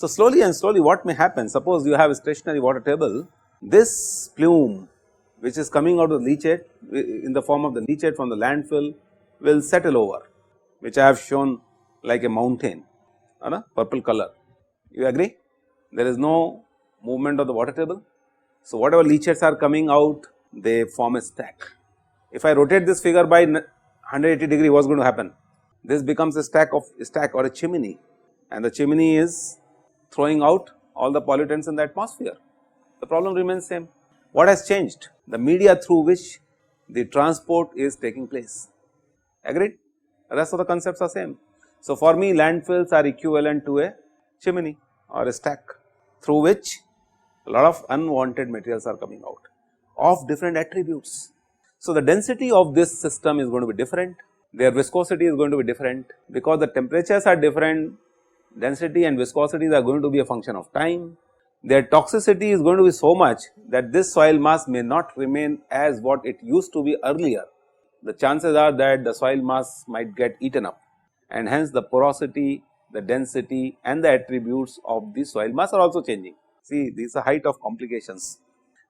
So, slowly and slowly what may happen, suppose you have a stationary water table, this plume which is coming out of the leachate in the form of the leachate from the landfill will settle over, which I have shown like a mountain on a purple color. You agree? There is no movement of the water table. So, whatever leachates are coming out, they form a stack. If I rotate this figure by 180 degree, what is going to happen? This becomes a stack or a chimney, and the chimney is throwing out all the pollutants in the atmosphere. The problem remains same. What has changed? The media through which the transport is taking place. Agreed? The rest of the concepts are same. So, for me landfills are equivalent to a chimney or a stack through which a lot of unwanted materials are coming out of different attributes. So, the density of this system is going to be different, their viscosity is going to be different, because the temperatures are different, density and viscosities are going to be a function of time. Their toxicity is going to be so much that this soil mass may not remain as what it used to be earlier. The chances are that the soil mass might get eaten up, and hence the porosity, the density and the attributes of the soil mass are also changing. See, this is the height of complications.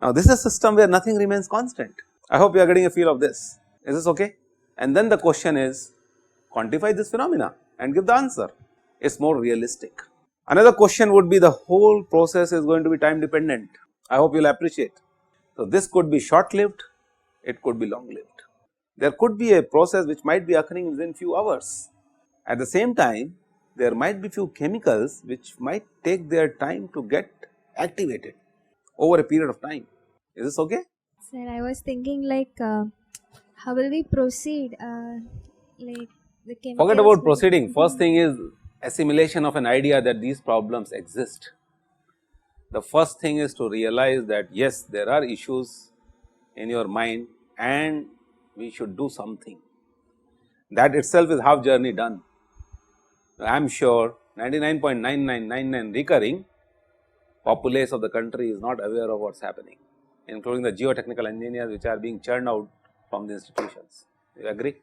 Now, this is a system where nothing remains constant. I hope you are getting a feel of this. Is this okay? And then the question is, quantify this phenomena and give the answer. It is more realistic. Another question would be, the whole process is going to be time dependent. I hope you will appreciate. So, this could be short lived, it could be long lived. There could be a process which might be occurring within few hours. At the same time, there might be few chemicals which might take their time to get activated over a period of time. Is this okay? Sir, I was thinking like how will we proceed, like the chemicals. Forget about proceeding. First thing is assimilation of an idea that these problems exist. The first thing is to realize that yes, there are issues in your mind and we should do something. That itself is half journey done. I am sure 99.9999 recurring populace of the country is not aware of what is happening, including the geotechnical engineers which are being churned out from the institutions. You agree?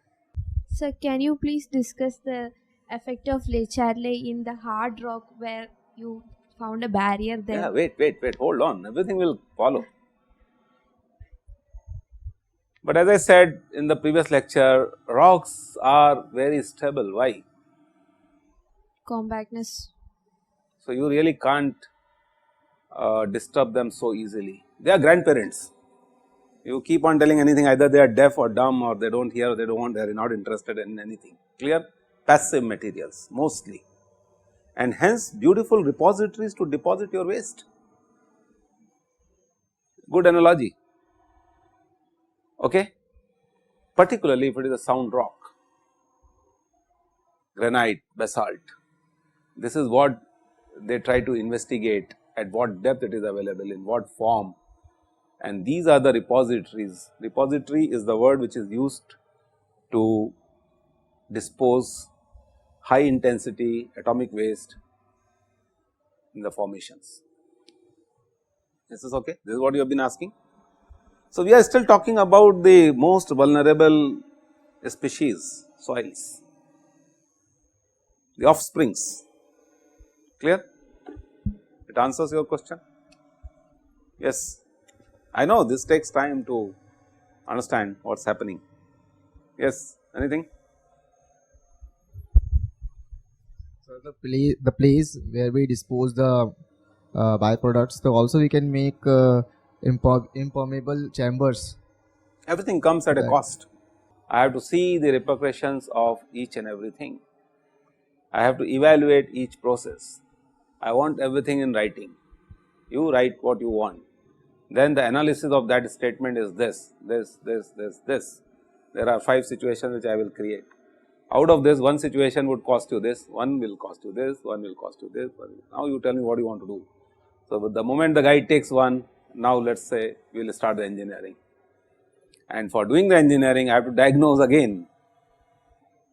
Sir, can you please discuss the effect of Le Charlet in the hard rock where you found a barrier there? Yeah, wait, hold on, everything will follow. But as I said in the previous lecture, rocks are very stable. Why? Compactness. So, you really can't disturb them so easily. They are grandparents. You keep on telling anything, either they are deaf or dumb, or they do not hear, or they do not want, they are not interested in anything. Clear? Passive materials mostly, and hence beautiful repositories to deposit your waste. Good analogy. Okay? Particularly if it is a sound rock, granite, basalt. This is what they try to investigate, at what depth it is available, in what form, and these are the repositories. Repository is the word which is used to dispose high intensity atomic waste in the formations. This is okay, this is what you have been asking. So, we are still talking about the most vulnerable species, soils, the offsprings. Clear? It answers your question? Yes, I know this takes time to understand what is happening. Yes, anything? So, the place where we dispose the byproducts, so also we can make impermeable chambers. Everything comes at a cost. I have to see the repercussions of each and everything. I have to evaluate each process. I want everything in writing. You write what you want. Then the analysis of that statement is this. There are 5 situations which I will create. Out of this, one situation would cost you this, one will cost you this, one will cost you this. Now you tell me what you want to do. So, the moment the guy takes one, now let us say we will start the engineering, and for doing the engineering I have to diagnose again.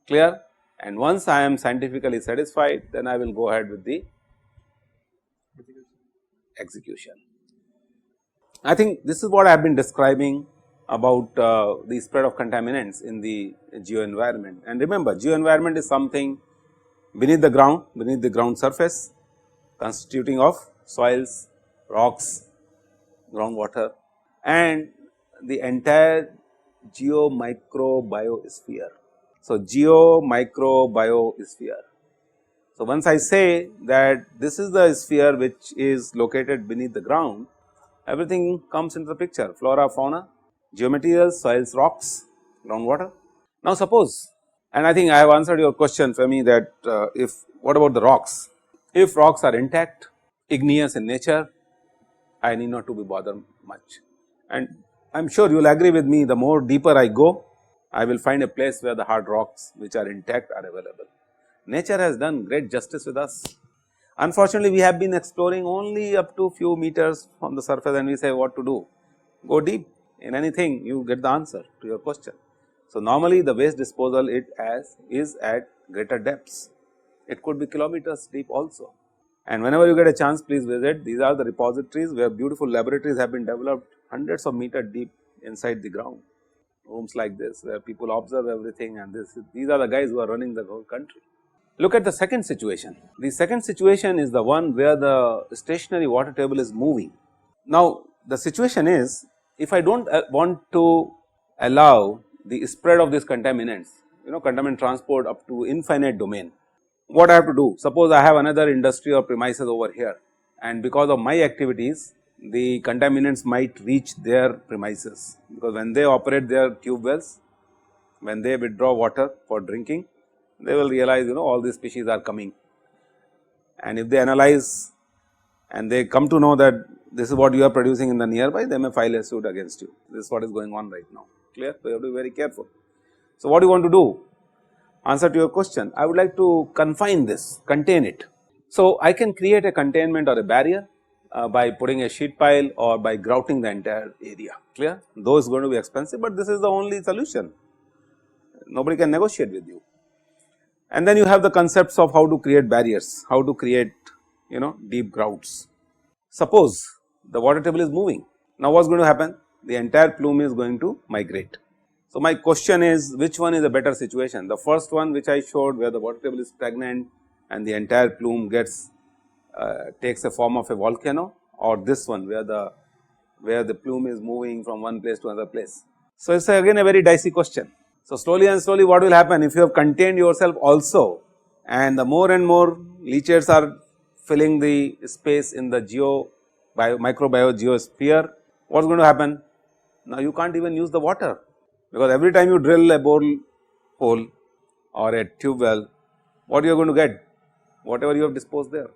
Clear? And once I am scientifically satisfied, then I will go ahead with the execution. I think this is what I have been describing about the spread of contaminants in the geo environment. And remember, geo environment is something beneath the ground surface, constituting of soils, rocks, groundwater and the entire geo-micro-biosphere. So, geo-micro-biosphere. So, once I say that this is the sphere which is located beneath the ground, everything comes into the picture: flora, fauna, geomaterials, soils, rocks, groundwater. Now, suppose, and I think I have answered your question for me that if what about the rocks? If rocks are intact, igneous in nature, I need not to be bothered much, and I am sure you will agree with me, the more deeper I go, I will find a place where the hard rocks which are intact are available. Nature has done great justice with us. Unfortunately, we have been exploring only up to few meters from the surface and we say what to do. Go deep in anything, you get the answer to your question. So, normally the waste disposal is at greater depths. It could be kilometers deep also. And whenever you get a chance, please visit. These are the repositories where beautiful laboratories have been developed hundreds of meters deep inside the ground. Rooms like this where people observe everything, and these are the guys who are running the whole country. Look at the second situation. The second situation is the one where the stationary water table is moving. Now, the situation is, if I do not want to allow the spread of these contaminants, contaminant transport up to infinite domain, what I have to do? Suppose I have another industry or premises over here, and because of my activities, the contaminants might reach their premises, because when they operate their tube wells, when they withdraw water for drinking, they will realize all these species are coming, and if they analyze and they come to know that this is what you are producing in the nearby, they may file a suit against you. This is what is going on right now, clear? So, you have to be very careful. So, what do you want to do? Answer to your question, I would like to confine this, contain it. So, I can create a containment or a barrier by putting a sheet pile or by grouting the entire area, clear? Though it is going to be expensive, but this is the only solution, nobody can negotiate with you. And then you have the concepts of how to create barriers, how to create deep grouts. Suppose the water table is moving, now what is going to happen? The entire plume is going to migrate. So, my question is, which one is a better situation? The first one which I showed, where the water table is stagnant and the entire plume takes a form of a volcano, or this one where the plume is moving from one place to another place. So, it is again a very dicey question. So, slowly and slowly what will happen if you have contained yourself also, and the more and more leachates are filling the space in the microgeosphere, what is going to happen? Now, you can't even use the water, because every time you drill a borehole or a tube well, what you are going to get? Whatever you have disposed there.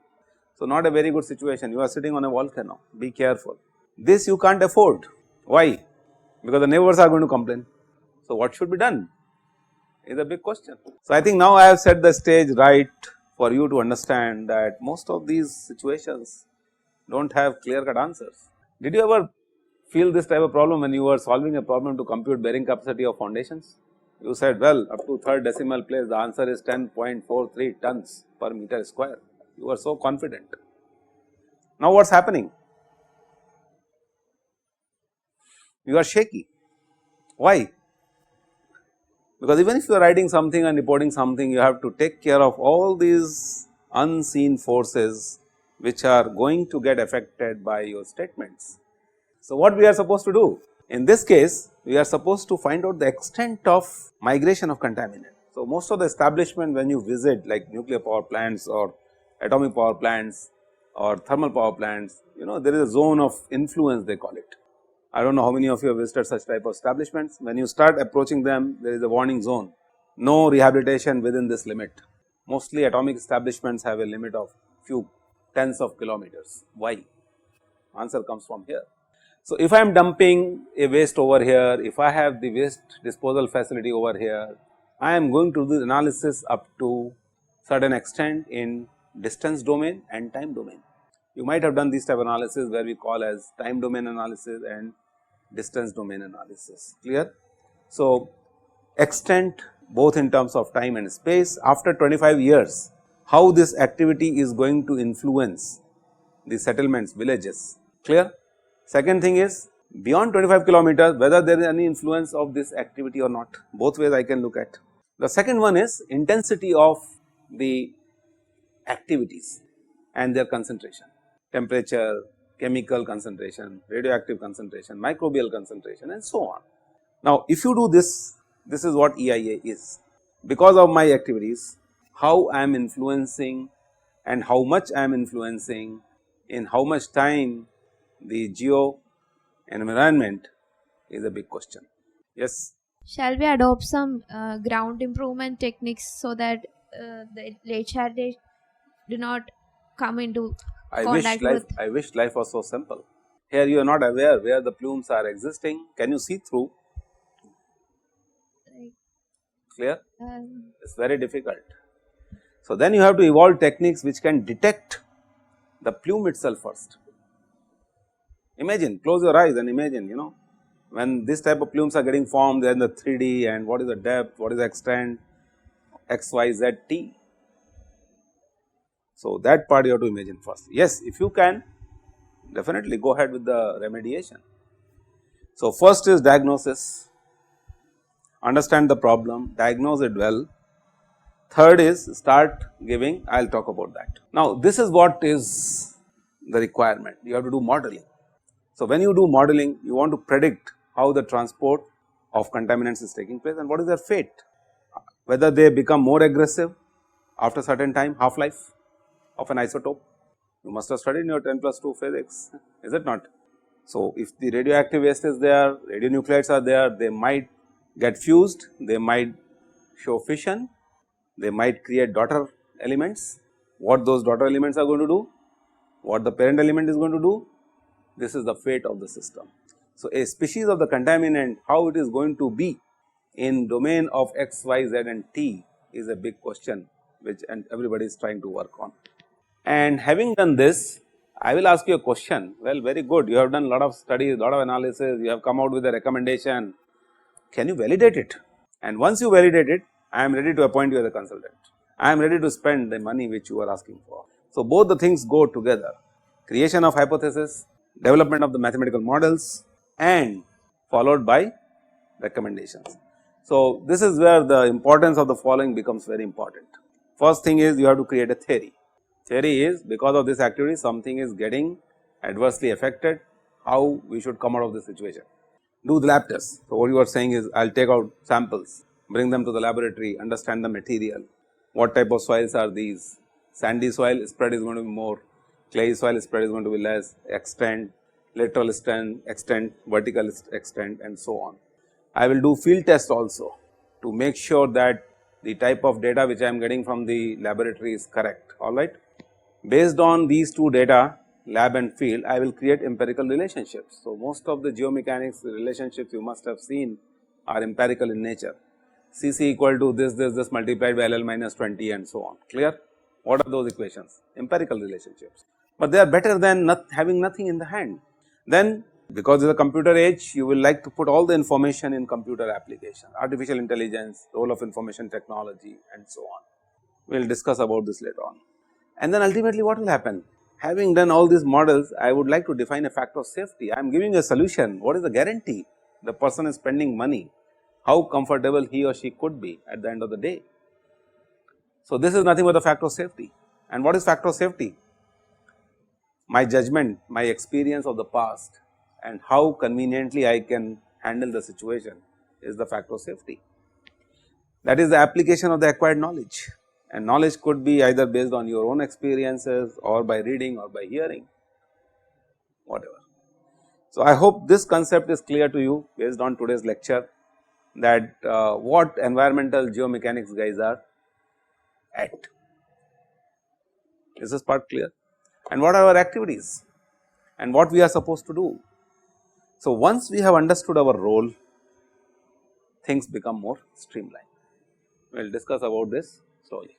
So, not a very good situation, you are sitting on a volcano, be careful. This you can't afford. Why? Because the neighbors are going to complain. So, what should be done is a big question. So, I think now I have set the stage right for you to understand that most of these situations do not have clear cut answers. Did you ever feel this type of problem when you were solving a problem to compute bearing capacity of foundations? You said, well, up to third decimal place the answer is 10.43 tons per meter square. You were so confident. Now, what is happening? You are shaky. Why? Because even if you are writing something and reporting something, you have to take care of all these unseen forces which are going to get affected by your statements. So, what we are supposed to do? In this case, we are supposed to find out the extent of migration of contaminant. So, most of the establishment when you visit, like nuclear power plants or atomic power plants or thermal power plants, there is a zone of influence, they call it. I do not know how many of you have visited such type of establishments. When you start approaching them, there is a warning zone, no rehabilitation within this limit. Mostly atomic establishments have a limit of few tens of kilometers. Why? Answer comes from here. So, if I am dumping a waste over here, if I have the waste disposal facility over here, I am going to do the analysis up to certain extent in distance domain and time domain. You might have done this type of analysis where we call as time domain analysis and distance domain analysis, clear? So, extent both in terms of time and space, after 25 years, how this activity is going to influence the settlements, villages, clear? Second thing is, beyond 25 kilometers, whether there is any influence of this activity or not, both ways I can look at. The second one is intensity of the activities, and their concentration, temperature, chemical concentration, radioactive concentration, microbial concentration and so on. Now, if you do this, this is what EIA is. Because of my activities, how I am influencing and how much I am influencing, in how much time the geo environment is a big question. Yes. Shall we adopt some ground improvement techniques so that the Lecharde do not come into contact with? I wish life was so simple. Here you are not aware where the plumes are existing. Can you see through? Like, Clear? It's very difficult. So, then you have to evolve techniques which can detect the plume itself first. Imagine, close your eyes and imagine, when this type of plumes are getting formed, then the 3D and what is the depth, what is the extent, x, y, z, t. So, that part you have to imagine first. Yes, if you can, definitely go ahead with the remediation. So, first is diagnosis, understand the problem, diagnose it well. Third is start giving, I will talk about that. Now, this is what is the requirement, you have to do modeling. So, when you do modeling, you want to predict how the transport of contaminants is taking place and what is their fate, whether they become more aggressive after certain time, half life of an isotope. You must have studied in your 10+2 physics, is it not? So, if the radioactive waste is there, radionuclides are there, they might get fused, they might show fission, they might create daughter elements. What those daughter elements are going to do, what the parent element is going to do, this is the fate of the system. So, a species of the contaminant, how it is going to be in domain of x, y, z and t is a big question which and everybody is trying to work on. And having done this, I will ask you a question. Well, very good, you have done a lot of studies, lot of analysis, you have come out with a recommendation. Can you validate it? And once you validate it, I am ready to appoint you as a consultant. I am ready to spend the money which you are asking for. So, both the things go together, creation of hypothesis, development of the mathematical models and followed by recommendations. So, this is where the importance of the following becomes very important. First thing is you have to create a theory. Theory is because of this activity something is getting adversely affected, how we should come out of this situation. Do the lab tests. So, what you are saying is I will take out samples, bring them to the laboratory, understand the material, what type of soils are these, sandy soil spread is going to be more, clay soil spread is going to be less, extent, lateral extent, vertical extent and so on. I will do field tests also to make sure that the type of data which I am getting from the laboratory is correct, alright. Based on these two data, lab and field, I will create empirical relationships. So, most of the geomechanics relationships you must have seen are empirical in nature. Cc equal to this multiplied by LL minus 20 and so on, clear? What are those equations? Empirical relationships, but they are better than having nothing in the hand. Then because it is a computer age, you will like to put all the information in computer application, artificial intelligence, role of information technology and so on. We will discuss about this later on. And then ultimately what will happen? Having done all these models, I would like to define a factor of safety. I am giving a solution, what is the guarantee? The person is spending money, how comfortable he or she could be at the end of the day. So, this is nothing but the factor of safety. And what is factor of safety? My judgment, my experience of the past and how conveniently I can handle the situation is the factor of safety. That is the application of the acquired knowledge, and knowledge could be either based on your own experiences or by reading or by hearing, whatever. So, I hope this concept is clear to you based on today's lecture, that what environmental geomechanics guys are at. Is this part clear? And what are our activities and what we are supposed to do. So, once we have understood our role, things become more streamlined. We will discuss about this slowly.